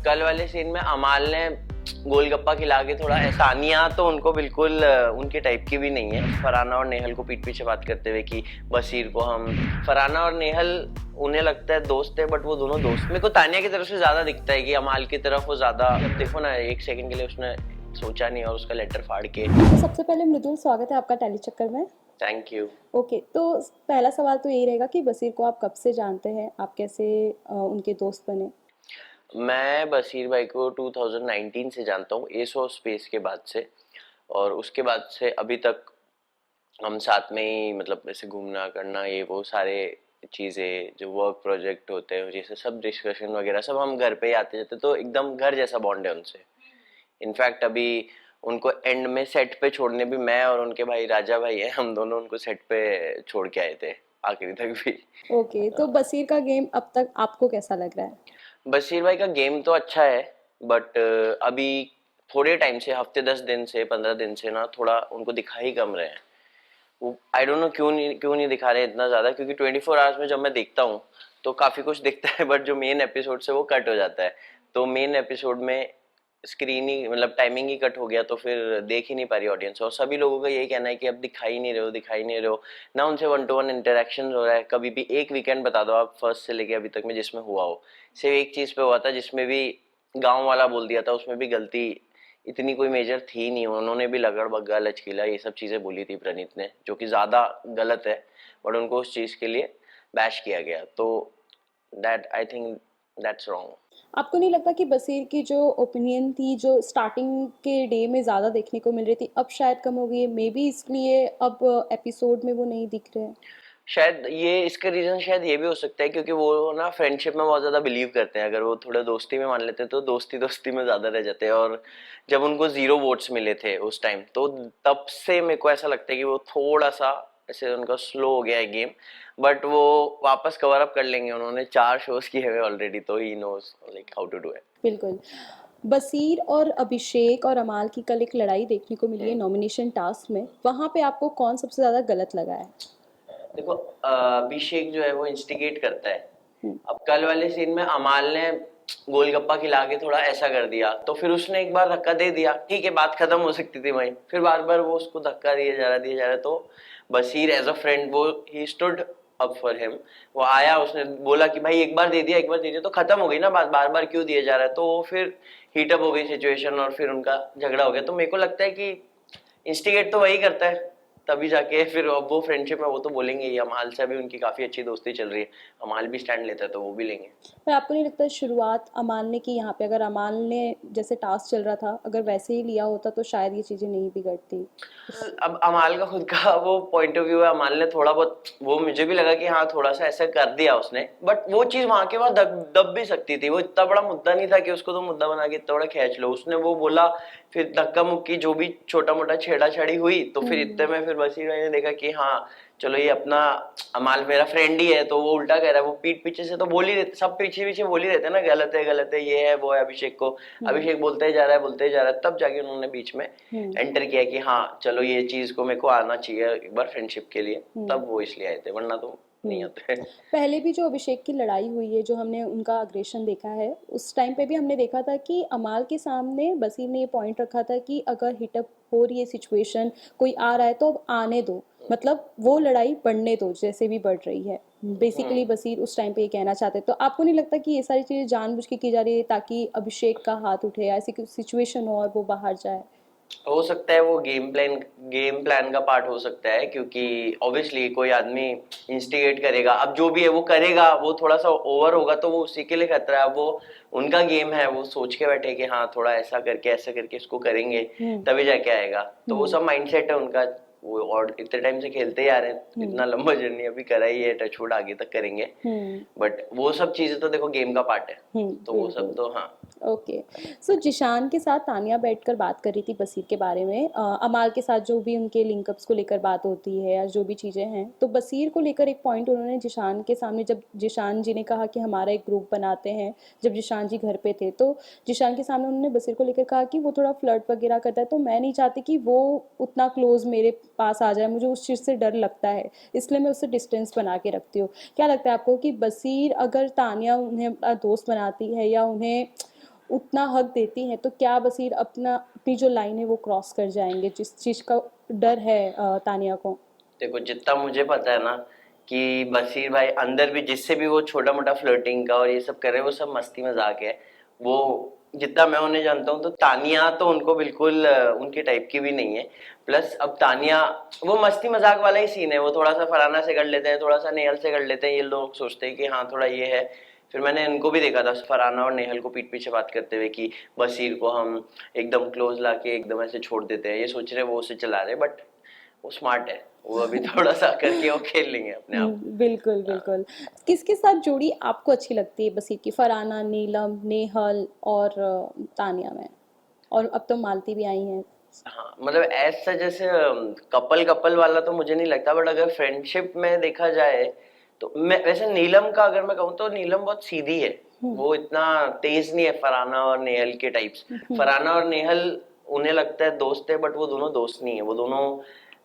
कल वाले सीन में अमाल ने गोलगप्पा खिला के थोड़ा एहसानिया तो उनको बिल्कुल उनके टाइप की भी नहीं है। फरहाना और नेहल को पीठ पीछे बात करते हुए कि बसीर को हम, फरहाना और नेहल उन्हें लगता है दोस्त है, बट वो दोनों दोस्त मेरे को तानिया की तरफ से ज्यादा दिखता है कि अमाल की तरफ वो ज्यादा। देखो ना, एक सेकंड के लिए उसने सोचा नहीं और उसका लेटर फाड़ के। तो सबसे पहले मृदुल, स्वागत है आपका टैली चक्कर में। Thank you. ओके, तो पहला सवाल तो यही रहेगा कि बसीर को आप कब से जानते हैं, आप कैसे उनके दोस्त बने। मैं बसीर भाई को 2019 से जानता हूँ, एस ऑफ स्पेस के बाद से। और उसके बाद से अभी तक हम साथ में ही, मतलब ऐसे घूमना करना, ये वो सारे चीज़ें जो वर्क प्रोजेक्ट होते हैं जैसे सब डिस्कशन वगैरह सब हम घर पे ही आते जाते, तो एकदम घर जैसा बॉन्ड है उनसे। इनफैक्ट अभी उनको एंड में सेट पे छोड़ने भी मैं और उनके भाई राजा भाई है, हम दोनों उनको सेट पे छोड़ के आए थे आखिरी तक भी। ओके, तो बसीर का गेम अब तक आपको कैसा लग रहा है। बशीर भाई का गेम तो अच्छा है, बट अभी थोड़े टाइम से, हफ्ते 10 दिन से 15 दिन से ना, थोड़ा उनको दिखा ही कम रहे हैं। वो आई डोंट नो क्यों नहीं दिखा रहे इतना ज्यादा, क्योंकि 24 आवर्स में जब मैं देखता हूँ तो काफी कुछ दिखता है, बट जो मेन एपिसोड से वो कट हो जाता है। तो मेन एपिसोड में स्क्रीन ही, मतलब टाइमिंग ही कट हो गया, तो फिर देख ही नहीं पा रही ऑडियंस। और सभी लोगों का यही कहना है कि अब दिखाई नहीं रहे हो ना, उनसे 1-to-1 इंटरेक्शन हो रहा है। कभी भी एक वीकेंड बता दो आप, फर्स्ट से लेके अभी तक में जिसमें हुआ हो, सिर्फ एक चीज पे हुआ था जिसमें भी गांव वाला बोल दिया था, उसमें भी गलती इतनी कोई मेजर थी नहीं। उन्होंने भी लगड़ बग्गा लचकीला ये सब चीजें बोली थी प्रणीत ने, जो कि ज्यादा गलत है, बट उनको उस चीज के लिए बैश किया गया। तो that I think that's wrong. आपको नहीं लगता कि बसीर की जो ओपिनियन थी, जो स्टार्टिंग के डे में ज़्यादा देखने को मिल रही थी, अब शायद कम हो गई है, मे बी इसलिए अब एपिसोड में वो नहीं दिख रहे हैं। शायद ये इसका रीजन शायद ये भी हो सकता है, क्योंकि वो ना फ्रेंडशिप में बहुत ज्यादा बिलीव करते हैं। अगर वो थोड़ा दोस्ती में मान लेते हैं तो दोस्ती दोस्ती में ज्यादा रह जाते हैं। और जब उनको 0 वोट्स मिले थे उस टाइम, तो तब से मेरे को ऐसा लगता है कि वो थोड़ा सा ऐसे उनका स्लो हो गया है गेम। बट वो वापस कवर अप कर लेंगे, उन्होंने 4 शोज किए हुए ऑलरेडी, तो ही knows like how to do बिल्कुल। बसीर और अभिषेक और अमाल की कल एक लड़ाई देखने को मिली है इट। नॉमिनेशन टास्क में, वहाँ पे आपको कौन सबसे ज़्यादा गलत लगा है। देखो, अभिषेक जो है वो इंस्टिगेट करता है। हम्म। अब कल वाले सीन में अमाल ने गोलगप्पा खिला के थोड़ा ऐसा कर दिया, तो फिर उसने एक बार धक्का दे दिया, ठीक है, बात खत्म हो सकती थी वहीं। फिर बार बार वो उसको धक्का दिया जा रहा है। तो बसीर एज अ फ्रेंड, वो he stood up for him. वो आया, उसने बोला कि भाई एक बार दे दिया तो खत्म हो गई ना बात, बार बार क्यों दिया जा रहा है। तो फिर हीटअप हो गई सिचुएशन और फिर उनका झगड़ा हो गया। तो मेरे को लगता है कि इंस्टिगेट तो वही करता है, तभी जाके फिर अब वो फ्रेंडशिप में वो तो बोलेंगे ही। अमाल से भी उनकी काफी अच्छी दोस्ती चल रही है, अमाल भी स्टैंड लेता है तो वो भी लेंगे। पर आपको नहीं लगता शुरुआत अमाल ने की यहाँ पे, अगर अमाल ने जैसे टास्क चल रहा था अगर वैसे ही लिया होता तो शायद ये चीज़ें नहीं बिगड़ती। अब अमाल का खुद का वो पॉइंट ऑफ व्यू है। अमाल ने थोड़ा बहुत, वो मुझे भी लगा कि हाँ थोड़ा सा ऐसा कर दिया उसने, बट वो चीज वहां के बाद दब भी सकती थी। वो इतना बड़ा मुद्दा नहीं था कि उसको तो मुद्दा बना के इतना बड़ा खींच लो। उसने वो बोला, फिर धक्का मुक्की जो भी छोटा मोटा छेड़ा-छाड़ी हुई, तो फिर इतने में फिर बशीर भाई ने देखा कि हाँ चलो ये अपना अमाल मेरा फ्रेंड ही है, तो वो उल्टा कह रहा है। वो पीठ पीछे से तो बोल ही रहते, सब पीछे पीछे बोल ही रहते ना, गलत है ये है वो है अभिषेक को। हम्म। अभिषेक बोलते ही जा रहा है, तब जाके उन्होंने बीच में हम्म। एंटर किया कि हाँ चलो ये चीज को मेरे को आना चाहिए एक बार फ्रेंडशिप के लिए। हम्म। तब वो इसलिए आए थे, वरना तो नहीं हम्म। आते। पहले भी जो अभिषेक की लड़ाई हुई है, जो हमने उनका अग्रेशन देखा है, उस टाइम पे भी हमने देखा था कि अमाल के सामने बसीर ने ये पॉइंट रखा था कि अगर हिटअप हो रही है सिचुएशन, कोई आ रहा है तो अब आने दो, मतलब वो लड़ाई बढ़ने दो जैसे भी बढ़ रही है। बेसिकली बसीर उस टाइम पे ये कहना चाहते हैं। तो आपको नहीं लगता कि ये सारी चीज़ें जानबूझ के की जा रही है ताकि अभिषेक का हाथ उठे या ऐसी सिचुएशन हो और वो बाहर जाए। हो सकता है वो गेम प्लान का पार्ट हो सकता है, क्योंकि ऑब्वियसली कोई आदमी इंस्टिगेट करेगा, अब जो भी है वो करेगा, वो थोड़ा सा ओवर होगा तो वो उसी के लिए खतरा है। वो उनका गेम है, वो सोच के बैठे कि हाँ थोड़ा ऐसा करके इसको करेंगे, हम्म। तभी जाके आएगा। तो वो हम्म। सब माइंडसेट है उनका। वो और इतने टाइम से खेलते ही आ रहे हैं, हम्म। इतना लंबा जर्नी अभी करा ही है, टचवुड आगे तक करेंगे। हम्म। बट वो सब चीजें तो देखो गेम का पार्ट है, तो वो सब बिल्कुल। तो हाँ। ओके। सो जिशान के साथ तानिया बैठकर बात कर रही थी बसीर के बारे में, अमाल के साथ जो भी उनके लिंकअप्स को लेकर बात होती है या जो भी चीज़ें हैं, तो बसीर को लेकर एक पॉइंट उन्होंने जिशान के सामने, जब जिशान जी ने कहा कि हमारा एक ग्रुप बनाते हैं, जब जिशान जी घर पे थे, तो जिशान के सामने उन्होंने बसीर को लेकर कहा कि वो थोड़ा फ्लर्ट वगैरह करता है, तो मैं नहीं चाहती कि वो उतना क्लोज मेरे पास आ जाए, मुझे उस चीज़ से डर लगता है, इसलिए मैं उससे डिस्टेंस बना के रखती हूँ। क्या लगता है आपको कि बसीर अगर तानिया उन्हें अपना दोस्त बनाती है या उन्हें उतना हक देती हैं, तो क्या बसीर अपनी जो लाइन है वो क्रॉस कर जाएंगे, जिस चीज़ का डर है तानिया को? देखो जितना मुझे पता है ना कि बशीर भाई अंदर भी जिससे भी वो छोटा मोटा फ्लर्टिंग का और ये सब कर रहे हैं वो सब मस्ती मजाक है। वो जितना मैं उन्हें जानता हूँ तो तानिया तो उनको बिल्कुल उनके टाइप की भी नहीं है। प्लस अब तानिया वो मस्ती मजाक वाला ही सीन है, वो थोड़ा सा फराना से कर लेते हैं, थोड़ा सा नेहल से कर लेते हैं, ये लोग सोचते हैं कि हाँ थोड़ा ये है। फिर मैंने इनको भी देखा था फराना और नेहल को पीठ पीछे बात करते हुए कि बशीर को हम एकदम क्लोज लाके एकदम ऐसे छोड़ देते हैं, ये सोच रहे हैं वो उसे चला रहे, बट वो स्मार्ट है, वो अभी थोड़ा सा करके वो खेल लेंगे अपने आप। बिल्कुल बिल्कुल। किसके साथ जोड़ी आपको अच्छी लगती है बसीर की? फरहाना, नीलम, नेहल और तानिया में? और अब तो मालती भी आई हैं। हाँ मतलब ऐसा जैसे कपल कपल वाला तो मुझे नहीं लगता, बट अगर फ्रेंडशिप में देखा जाए तो मैं वैसे नीलम का अगर मैं कहूँ तो नीलम बहुत सीधी है, वो इतना तेज नहीं है फरहाना और नेहल के टाइप्स। फरहाना और नेहल उन्हें लगता है दोस्त है, बट वो दोनों दोस्त नहीं है, वो दोनों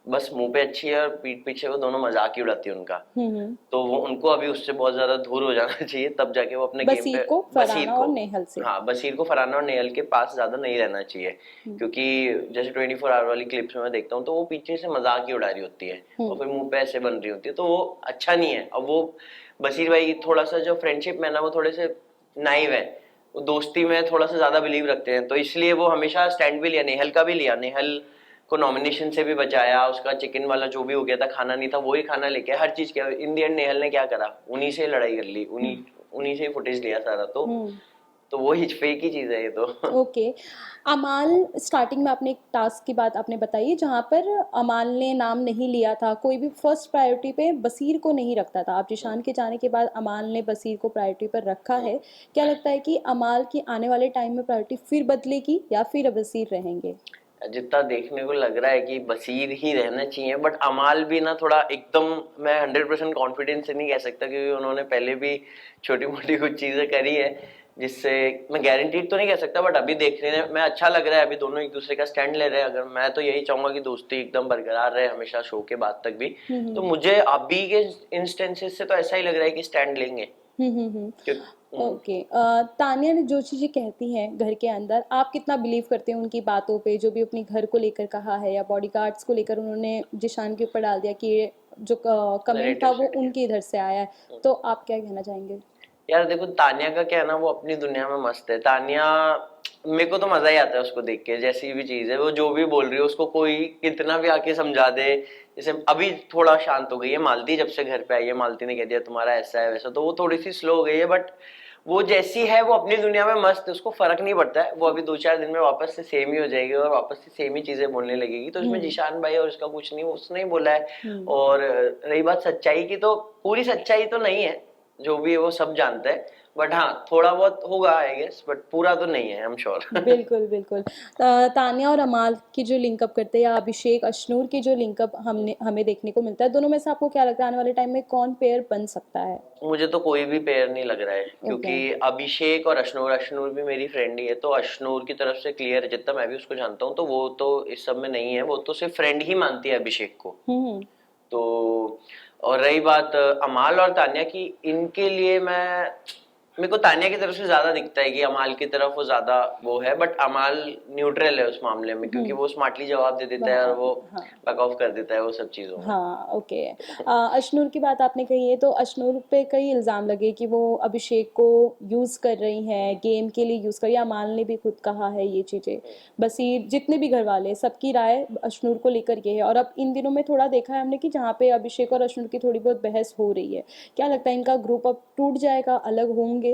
बस मुंह पे अच्छी है और पीठ पीछे वो दोनों मजाक ही उड़ाती है उनका। हम्म। तो वो उनको अभी उससे बहुत ज्यादा दूर हो जाना चाहिए, तब जाके वो अपने गेम बसीर पे। को बशीर फरहाना को, और नेहल से। हाँ बशीर को फरहाना और नेहल के पास ज्यादा नहीं रहना चाहिए, क्योंकि जैसे 24 आवर वाली क्लिप्स में मैं देखता हूँ तो वो पीछे से मजाक ही उड़ा रही होती है और फिर मुंह पे ऐसे बन रही होती है, तो वो अच्छा नहीं है। अब वो बशीर भाई थोड़ा सा जो फ्रेंडशिप में ना वो थोड़े से नाइव है, वो दोस्ती में थोड़ा सा ज्यादा बिलीव रखते हैं, तो इसलिए वो हमेशा स्टैंड भी लिया, नेहल का भी लिया, नेहल को नॉमिनेशन से भी बचाया, उसका चिकन वाला जो भी हो गया था, खाना नहीं था वही खाना लेके आया, हर चीज किया। इन दी एंड नेहल ने क्या करा, उन्हीं से लड़ाई कर ली, उन्हीं उन्हीं से फुटेज लिया सारा, हम्म। तो वो हिच फेक ही चीज है ये तो। ओके। अमाल, स्टार्टिंग में आपने एक टास्क की बात आपने बताई जहाँ पर अमाल ने नाम नहीं लिया था, कोई भी फर्स्ट प्रायोरिटी पे बसीर को नहीं रखता था। आप जिशान के जाने के बाद अमाल ने बसीर को प्रायोरिटी पर रखा है। क्या लगता है कि अमाल की आने वाले टाइम में प्रायोरिटी फिर बदलेगी या फिर बसीर रहेंगे? जितना देखने को लग रहा है कि बसीर ही रहना चाहिए, बट अमाल भी ना थोड़ा एकदम मैं 100% कॉन्फिडेंस से नहीं कह सकता, क्योंकि उन्होंने पहले भी छोटी मोटी कुछ चीजें करी है जिससे मैं गारंटीड तो नहीं कह सकता, बट अभी देखने में अच्छा लग रहा है, अभी दोनों एक दूसरे का स्टैंड ले रहे हैं। अगर मैं तो यही चाहूंगा कि दोस्ती एकदम बरकरार रहे हमेशा शो के बाद तक भी, तो हम्म। मुझे अभी के इंस्टेंसेस से तो ऐसा ही लग रहा है कि स्टैंड लेंगे। हम्म। क्यों ओके। तानिया ने जो चीज़ें कहती हैं घर के अंदर, आप कितना बिलीव करते हैं उनकी बातों पे? जो भी अपनी घर को लेकर कहा है या बॉडीगार्ड्स को लेकर उन्होंने जिशान के ऊपर डाल दिया कि ये जो कमेंट था नैरेटिव वो सेट किया। उनके इधर से आया है, तो आप क्या कहना चाहेंगे? यार देखो तानिया का क्या है ना, वो अपनी दुनिया में मस्त है तानिया, मेरे को तो मजा ही आता है उसको देख के, जैसी भी चीज है वो जो भी बोल रही है उसको कोई कितना भी आके समझा दे। जैसे अभी थोड़ा शांत हो गई है मालती, जब से घर पे आई है मालती ने कह दिया तुम्हारा ऐसा है वैसा, तो वो थोड़ी सी स्लो हो गई है, बट वो जैसी है वो अपनी दुनिया में मस्त है, उसको फर्क नहीं पड़ता है, वो अभी 2-4 दिन में वापस से सेम ही हो जाएगी और वापस से सेम ही चीजें बोलने लगेगी, तो उसमें हम्म। जिशान भाई और उसका कुछ नहीं, उसने ही बोला है। हम्म। और रही बात सच्चाई की, तो पूरी सच्चाई तो नहीं है, जो भी है वो सब जानते हैं, बट हाँ थोड़ा बहुत होगा आई गेस, बट पूरा तो नहीं है, आई एम श्योर। बिल्कुल बिल्कुल। तानिया और अमाल की जो लिंकअप करते हैं, या अभिषेक अशनूर की जो लिंकअप हमने हमें देखने को मिलता है, दोनों में से आपको क्या लगता है आने वाले टाइम में कौन पेयर बन सकता है? मुझे तो कोई भी पेयर नहीं लग रहा है, ओके। क्योंकि अभिषेक और अशनूर, अशनूर भी मेरी फ्रेंड ही है, तो अशनूर की तरफ से क्लियर है, जितना मैं भी उसको जानता हूँ तो वो तो इस सब में नहीं है, वो तो सिर्फ फ्रेंड ही मानती है अभिषेक को। हम्म। तो और रही बात अमाल और तान्या की, इनके लिए मैं, मेरे को तान्या की तरफ से ज्यादा दिखता है कि अमाल की तरफ वो ज्यादा वो है, बट अमाल न्यूट्रल है उस मामले में, क्योंकि वो स्मार्टली जवाब दे देता है और वो हाँ। बैक ऑफ कर देता है वो सब चीजों में। हाँ ओके। अशनूर की बात आपने कही है, तो अशनूर पे कई इल्ज़ाम लगे कि वो अभिषेक को यूज़ कर रही हैं, गेम के लिए यूज़ कर रही है। अमाल ने भी खुद कहा है ये चीज़ें। बसीर, जितने भी घर वाले, सबकी राय अशनूर को लेकर ये है। और अब इन दिनों में थोड़ा देखा है हमने कि जहाँ पे अभिषेक और अशनूर की थोड़ी बहुत बहस हो रही है, क्या लगता है इनका ग्रुप अब टूट जाएगा, अलग होंगे?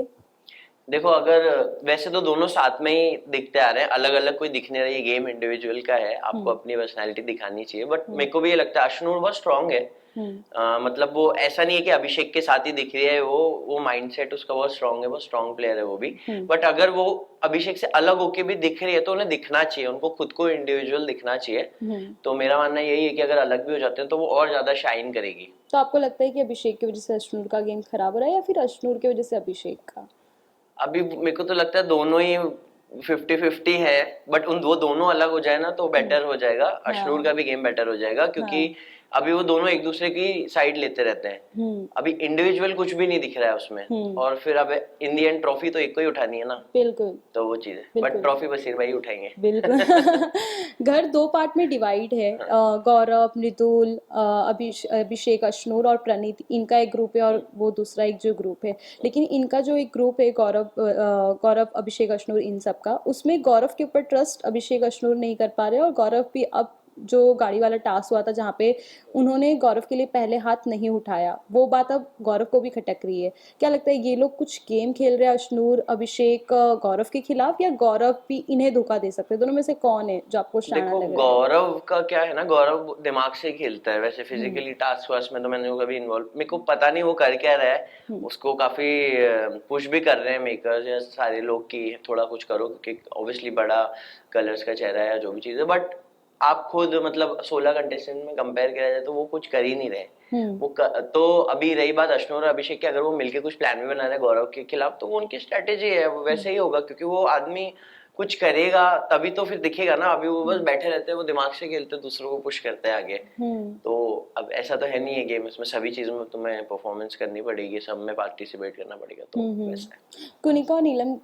देखो अगर वैसे तो दोनों साथ में ही दिखते आ रहे हैं, अलग अलग कोई दिखने रही, गेम इंडिविजुअल का है, आपको हम्म। अपनी पर्सनैलिटी दिखानी चाहिए, बट हम्म। मेरे को भी ये लगता है अशनूर बहुत स्ट्रांग है। हम्म। मतलब वो ऐसा नहीं है कि अभिषेक के साथ ही दिख रही है, वो माइंडसेट उसका बहुत स्ट्रांग है, बहुत स्ट्रांग प्लेयर है वो भी। हम्म। बट अगर वो अभिषेक से अलग होके भी दिख रही है तो उन्हें दिखना चाहिए, उनको खुद को इंडिविजुअल दिखना चाहिए। हम्म। तो मेरा मानना यही है कि अगर अलग भी हो जाते हैं तो वो और ज्यादा शाइन करेगी। तो आपको लगता है कि अभिषेक की वजह से अशनूर का गेम खराब हो रहा है या फिर अशनूर की वजह से अभिषेक का? अभी मेरे को तो लगता है दोनों ही 50-50 है, बट वो दोनों अलग हो जाए ना तो हम्म। बेटर हो जाएगा, अशनूर हाँ। का भी गेम बेटर हो जाएगा, क्योंकि हाँ। अभी वो दोनों एक दूसरे की साइड लेते रहते हैं, अभी इंडिविजुअल कुछ भी नहीं दिख रहा है उसमें। और फिर अब इन दी एंड ट्रॉफी तो एक को ही उठानी है ना, बिल्कुल तो वो चीज है, बट बिल्कुल ट्रॉफी बशीर भाई उठाएंगे। बिल्कुल घर दो पार्ट में डिवाइड है। गौरव, मृदुल, अभिषेक, अश्नूर और प्रणीत, इनका एक ग्रुप है और वो दूसरा एक जो ग्रुप है। लेकिन इनका जो एक ग्रुप है गौरव, अभिषेक, अश्नूर, इन सब का, उसमें गौरव के ऊपर ट्रस्ट अभिषेक, अश्नूर नहीं कर पा रहे और गौरव भी अब जो गाड़ी वाला टास्क हुआ था जहाँ पे उन्होंने गौरव के लिए पहले हाथ नहीं उठाया, वो बात अब गौरव को भी खटक रही है। क्या लगता है ये लोग कुछ गेम खेल रहे हैं अश्नूर, अभिषेक, गौरव के खिलाफ, या गौरव भी इन्हें धोखा दे सकते हैं? दोनों में से कौन है जो आपको शाना देखो लग रहा है? गौरव का क्या है ना, गौरव दिमाग से ही खेलता है, वैसे फिजिकली टास्क वास्क में तो मैंने वो कभी इन्वॉल्व, मेरे को पता नहीं वो कर क्या रहा है। उसको काफी पुश भी कर रहे हैं मेकर्स या सारे लोग कि थोड़ा कुछ करो, क्योंकि ऑब्वियसली बड़ा कलर्स का चेहरा है या जो भी चीज है, बट आप खुद मतलब 16 कंटेस्टेंट में कंपेयर किया जाए तो वो कुछ कर ही नहीं रहे। तो अभी रही बात अश्नोर और अभिषेक की, अगर वो मिलके कुछ प्लान भी बना रहे हैं गौरव के खिलाफ, तो वो उनकी स्ट्रेटेजी है, वो वैसे ही होगा, क्योंकि वो आदमी कुछ करेगा तभी तो फिर दिखेगा ना। अभी वो बस बैठे रहते हैं, वो दिमाग से खेलते हैं, दूसरों को पुश करते हैं आगे। तो अब ऐसा तो है नहीं है गेम, इसमें सभी चीजों में तुम्हें परफॉर्मेंस करनी पड़ेगी, सब में पार्टिसिपेट करना पड़ेगा, तो वैसा है। कुनिका और नीलम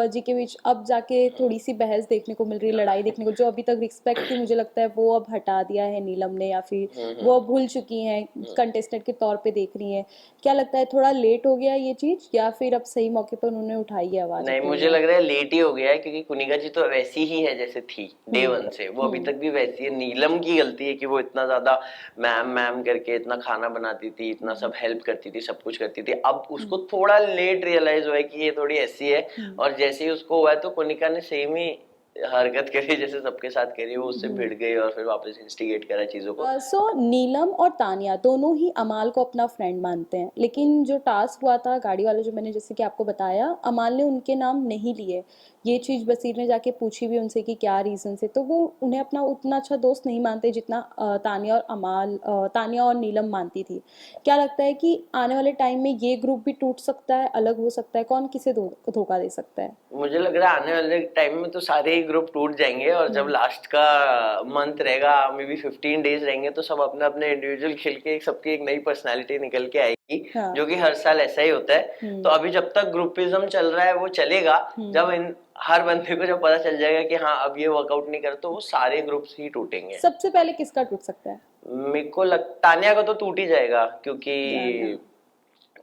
जी के बीच अब जाके थोड़ी सी बहस देखने को मिल रही है, लड़ाई देखने को, जो अभी तक रिस्पेक्ट थी मुझे लगता है वो अब हटा दिया है नीलम ने, या फिर वो अब भूल चुकी हैं, कंटेस्टेंट के तौर पे देख रही हैं। क्या लगता है थोड़ा लेट हो गया ये चीज, या फिर अब सही मौके पर उन्होंने उठाई है आवाज नहीं, अपनी मुझे में? लग रहा है लेट ही हो गया है, क्योंकि कुनिका जी तो वैसी ही है जैसे थी डे वन से, वो अभी तक भी वैसी है। नीलम की गलती है कि वो इतना ज्यादा मैम मैम करके इतना खाना बनाती थी, इतना सब हेल्प करती थी, सब कुछ करती थी। अब उसको थोड़ा लेट रियलाइज हुआ है कि ये थोड़ी ऐसी है, और जैसे ही उसको हुआ है तो कुनिका ने सेम ही हरकत करी जैसे सबके साथ करी, वो उससे भिड़ गई और फिर वापस इंस्टिगेट करा चीजों को। सो नीलम और तानिया दोनों ही अमाल को अपना फ्रेंड मानते हैं, लेकिन जो टास्क हुआ था गाड़ी वाला, जो मैंने जैसे कि आपको बताया, अमाल ने उनके नाम नहीं लिए। ये चीज़ बसीर ने जाके पूछी भी उनसे कि क्या रीज़न से, तो वो उन्हें अपना उतना अच्छा दोस्त नहीं मानते जितना तानिया और नीलम मानती थी। क्या लगता है कि आने वाले टाइम में ये ग्रुप भी टूट सकता है, अलग हो सकता है? कौन किसे धोखा दे सकता है? मुझे लग रहा है आने वाले टाइम में तो सारे ही ग्रुप टूट जाएंगे, और जब लास्ट का मंथ रहेगा, मे बी 15 डेज रहेंगे, तो सब अपने अपने इंडिविजुअल खेल के एक सबकी एक नई पर्सनालिटी निकल के आएगी, हाँ। जो कि हर साल ऐसा ही होता है। तो अभी जब तक ग्रुपिज्म चल रहा है वो चलेगा, जब इन हर बंदे को जब पता चल जाएगा कि हाँ अब ये वर्कआउट नहीं कर, तो वो सारे ग्रुप्स ही टूटेंगे। सबसे पहले किसका टूट सकता है? मेरे को तानिया का तो टूट ही जाएगा, क्योंकि जाना।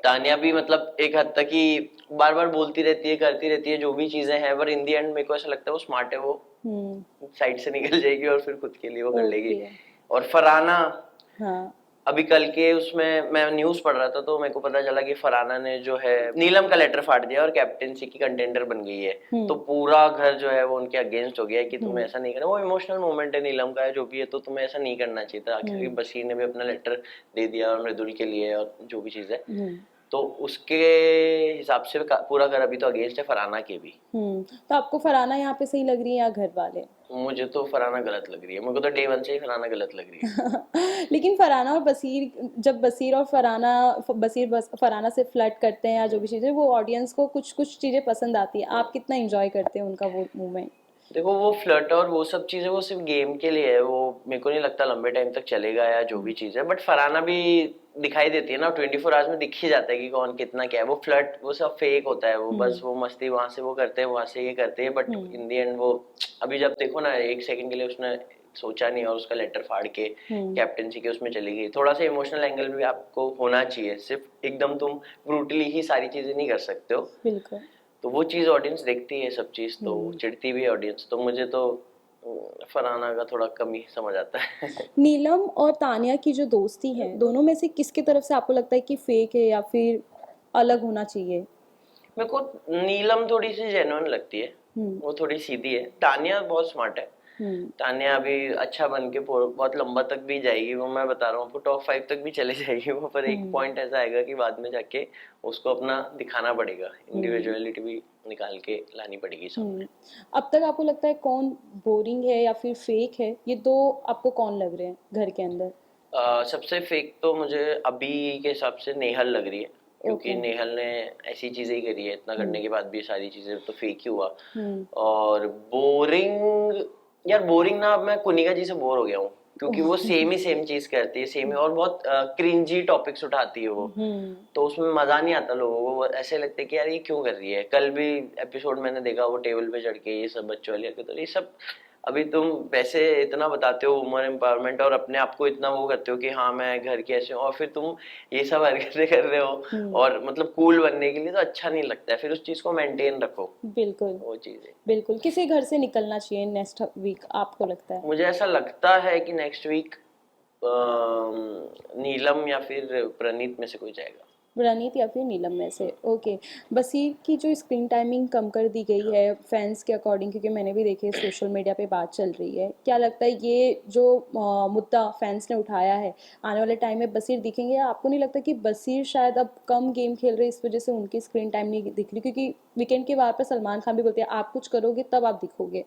तानिया भी मतलब एक हद तक ही बार बार बोलती रहती है, करती रहती है जो भी चीजें हैं, पर इन दी एंड मेरे को ऐसा लगता है वो स्मार्ट है, वो साइड से निकल जाएगी और फिर खुद के लिए वो कर लेगी। ओके। और फरहाना, हाँ। अभी कल के उसमें मैं न्यूज पढ़ रहा था तो मेरे को पता चला कि फरहाना ने जो है नीलम का लेटर फाड़ दिया और कैप्टेंसी की कंटेंडर बन गई है। तो पूरा घर जो है वो उनके अगेंस्ट हो गया है कि तुम्हें ऐसा नहीं करना। वो इमोशनल मोमेंट है नीलम का है जो भी है, तो तुम्हें ऐसा नहीं करना चाहिए था। आखिर बशीर ने भी अपना लेटर दे दिया और मृदुल के लिए और जो भी चीज है, तो उसके हिसाब से पूरा घर अभी तो अगेंस्ट है फरहाना के भी। तो आपको फरहाना यहाँ पे सही लग रही है या घर वाले? मुझे तो फरहाना गलत लग रही है, मुझे तो डे वन से ही फरहाना गलत लग रही है। लेकिन फरहाना और बसीर, जब बसीर और फरहाना फरहाना से फ्लर्ट करते हैं या जो भी चीज़ें, वो ऑडियंस को कुछ कुछ चीज़ें पसंद आती है। आप कितना एंजॉय करते हैं उनका वो मूवमेंट? देखो वो फ्लर्ट और वो सब चीजें वो सिर्फ गेम के लिए है, वो मेरे को नहीं लगता लंबे टाइम तक चलेगा या जो भी चीज है। बट फरहाना भी दिखाई देती है ना 24 आवर्स में, दिख ही जाता है कि कौन कितना क्या है। वो फ्लर्ट वो सब फेक होता है, वो बस वो मस्ती वहां से वो करते हैं, वहां से ये करते हैं, बट इन दी एंड वो अभी जब देखो ना एक सेकंड के लिए उसने सोचा नहीं और उसका लेटर फाड़ के कैप्टेंसी के उसमें चली गई। थोड़ा सा इमोशनल एंगल भी आपको होना चाहिए, सिर्फ एकदम तुम ब्रूटली ही सारी चीजें नहीं कर सकते हो। बिल्कुल। तो वो चीज ऑडियंस देखती है, सब चीज तो चिढ़ती भी है ऑडियंस। तो मुझे तो फरहाना का थोड़ा कम ही समझ आता है। नीलम और तानिया की जो दोस्ती है, दोनों में से किसकी तरफ से आपको लगता है कि फेक है या फिर अलग होना चाहिए? मेरे को नीलम थोड़ी सी जेन्युइन लगती है, वो थोड़ी सीधी है। तानिया बहुत स्मार्ट है, तानिया अभी अच्छा बन के बहुत लंबा तक भी जाएगी, वो मैं बता रहा हूँ आपको, टॉप 5 तक भी चले जाएगी वो। पर एक पॉइंट ऐसा आएगा कि बाद में जाके उसको अपना दिखाना पड़ेगा, इंडिविजुअलिटी भी निकाल के लानी पड़ेगी सामने। अब तक आपको लगता है कौन बोरिंग है या फिर फेक है? ये दो आपको कौन लग रहे हैं घर के अंदर? सबसे फेक तो मुझे अभी के हिसाब से नेहल लग रही है, क्योंकि ओके। नेहल ने ऐसी चीजें ही करी है, इतना करने के बाद भी सारी चीजें तो फेक ही हुआ। और बोरिंग, यार बोरिंग ना, अब मैं कुनिका जी से बोर हो गया हूँ। क्योंकि वो सेम ही सेम चीज करती है, सेम ही, और बहुत क्रिंजी टॉपिक्स उठाती है वो, तो उसमें मजा नहीं आता लोगों को, वो ऐसे लगता है कि यार ये क्यों कर रही है। कल भी एपिसोड मैंने देखा, वो टेबल पे चढ़ के ये सब बच्चों वाली हरकत, तो ये सब, अभी तुम वैसे इतना बताते हो वुमन एम्पावरमेंट और अपने आप को इतना वो करते हो कि हाँ मैं घर की ऐसे हूँ, और फिर तुम ये सब हरकतें कर रहे हो और मतलब कूल बनने के लिए, तो अच्छा नहीं लगता है। फिर उस चीज को मेंटेन रखो, बिल्कुल वो चीज है। बिल्कुल। किसी घर से निकलना चाहिए नेक्स्ट वीक आपको लगता है? मुझे ऐसा लगता है कि नेक्स्ट वीक नीलम या फिर प्रणीत में से कोई जाएगा। रणनीत या फिर नीलम में से, ओके। बसीर की जो स्क्रीन टाइमिंग कम कर दी गई है फैंस के अकॉर्डिंग, क्योंकि मैंने भी देखी सोशल मीडिया पे बात चल रही है, क्या लगता है ये जो मुद्दा फैंस ने उठाया है, आने वाले टाइम में बसीर दिखेंगे, या आपको नहीं लगता कि बसीर शायद अब कम गेम खेल रहे इस वजह से उनकी स्क्रीन टाइम नहीं दिख रही? क्योंकि वीकेंड के वार पर सलमान खान भी बोलते हैं आप कुछ करोगे तब आप दिखोगे,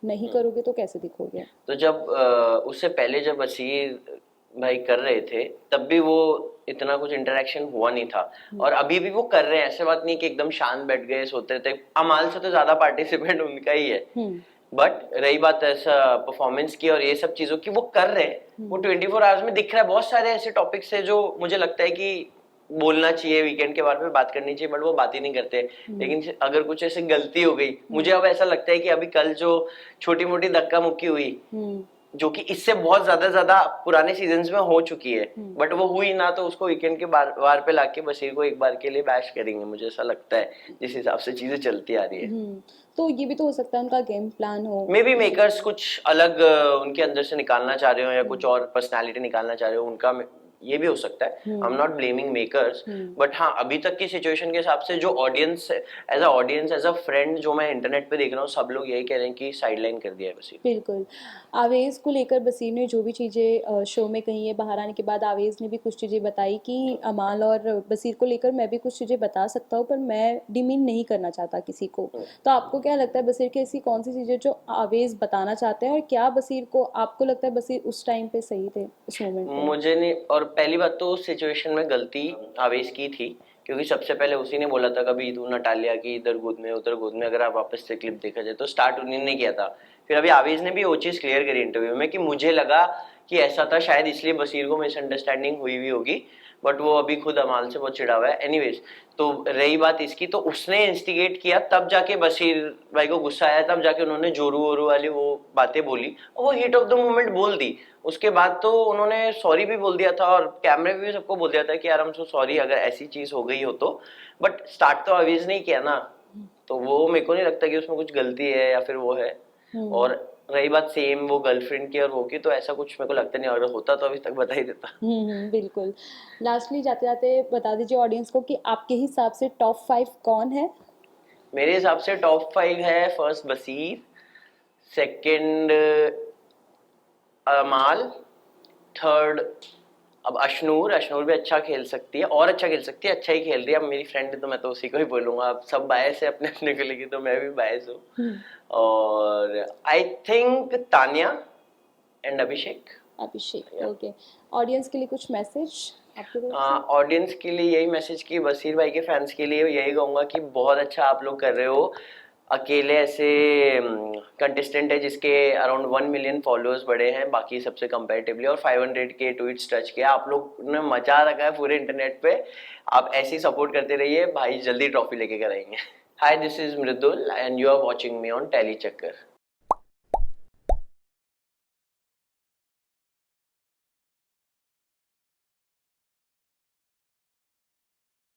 नहीं करोगे तो कैसे दिखोगे? तो जब उससे पहले जब असीर भाई कर रहे थे, तब भी वो इतना कुछ इंटरेक्शन हुआ नहीं था, और अभी भी वो कर रहे हैं, ऐसे बात नहीं कि एकदम शांत बैठ गए सोते थे। अमाल से तो ज्यादा पार्टिसिपेंट उनका ही है, बट रही बात ऐसा परफॉर्मेंस की और ये सब चीजों की, वो कर रहे हैं, वो 24 आवर्स में दिख रहा है। बहुत सारे ऐसे टॉपिक्स है जो मुझे लगता है कि बोलना चाहिए, वीकेंड के बारे में बात करनी चाहिए, बट वो बात ही नहीं करते। लेकिन अगर कुछ ऐसे गलती हो गई, मुझे अब ऐसा लगता है कि अभी कल जो छोटी मोटी धक्का मुक्की हुई, जो कि इससे बहुत ज्यादा पुराने सीजन्स में हो चुकी है, बट वो हुई ना, तो उसको वीकेंड के वार पे लाके बशीर को एक बार के लिए बैश करेंगे, मुझे ऐसा लगता है, जिस हिसाब से चीजें चलती आ रही है। तो ये भी तो हो सकता है उनका गेम प्लान हो, मे बी मेकर्स कुछ अलग उनके अंदर से निकालना चाह रहे हो, या कुछ और पर्सनालिटी निकालना चाह रहे हो उनका, ये भी हो सकता है। I am not blaming makers, but हाँ, अभी तक की सिचुएशन के हिसाब से जो ऑडियंस, एज अ फ्रेंड जो मैं इंटरनेट पे देख रहा हूँ, सब लोग यही कह रहे हैं कि साइडलाइन कर दिया है बस। बिल्कुल। आवेज़ को लेकर बसीर ने जो भी चीज़ें शो में कही है, बाहर आने के बाद आवेज़ ने भी कुछ चीज़ें बताई कि अमाल और बसीर को लेकर मैं भी कुछ चीज़ें बता सकता हूँ, पर मैं डिमीन नहीं करना चाहता किसी को। तो आपको क्या लगता है बसीर की ऐसी कौन सी चीज़ें जो आवेज़ बताना चाहते हैं, और क्या बसीर को, आपको लगता है बसीर उस टाइम पे सही थे, उस मोमेंट पे? मुझे नहीं, और पहली बात तो उस सिचुएशन में गलती आवेश की थी, क्योंकि सबसे पहले उसी ने बोला था कभी तू नटालिया की इधर गोद में उधर गोद में, अगर आप वापस से क्लिप देखा जाए तो स्टार्ट उन्हीं ने किया था। फिर अभी आवेश ने भी वो चीज क्लियर करी इंटरव्यू में कि मुझे लगा कि ऐसा था, शायद इसलिए बसीर को मिसअंडरस्टैंडिंग हुई भी होगी, बट वो अभी खुद अमाल से बहुत चिढ़ा हुआ है। एनीवेज, तो रही बात इसकी, तो उसने इंस्टिगेट किया, तब जाके बशीर भाई को गुस्सा आया, तब जाके उन्होंने जोरू वोरू वाली वो बातें बोली, और वो हीट ऑफ द मोमेंट बोल दी। उसके बाद तो उन्होंने सॉरी भी बोल दिया था, और कैमरे पे भी सबको बोल दिया था कि यार हम सो सॉरी अगर ऐसी चीज हो गई हो तो, बट स्टार्ट तो अवीज नहीं किया ना, तो वो मेरे को नहीं लगता कि उसमें कुछ गलती है या फिर वो है। और रही बात सेम वो गर्लफ्रेंड की और वो की, तो ऐसा कुछ मेरे को लगता नहीं, अगर होता तो अभी तक बता ही देता। बिल्कुल। लास्टली जाते जाते बता दीजिए ऑडियंस को कि आपके हिसाब से टॉप 5 कौन है? मेरे हिसाब से टॉप 5 है, फर्स्ट बसीर, सेकंड अमाल, थर्ड अब अशनूर, अशनूर भी अच्छा खेल सकती है, और अच्छा खेल सकती है, अच्छा ही खेल रही है, अब मेरी फ्रेंड है तो मैं तो उसी को ही बोलूंगा, अब सब बायस है अपने अपने को लेके, तो मैं भी बायस हूँ। और I think Tania and Abhishek. Abhishek, okay. Audience के लिए कुछ मैसेज आपके तरफ से? ऑडियंस के लिए यही मैसेज कि बसीर भाई के फैंस के लिए यही कहूंगा कि बहुत अच्छा आप लोग कर रहे हो। अकेले ऐसे कंटेस्टेंट है जिसके अराउंड 1 मिलियन फॉलोअर्स बढ़े हैं बाकी सबसे कंपैरेटिवली, और 500 के ट्वीट्स टच किया, आप लोग ने मचा रखा है पूरे इंटरनेट पे। आप ऐसे ही सपोर्ट करते रहिए भाई, जल्दी ट्रॉफी लेके कराएंगे। Hi, this is Mridul and you are watching me on tele चक्कर।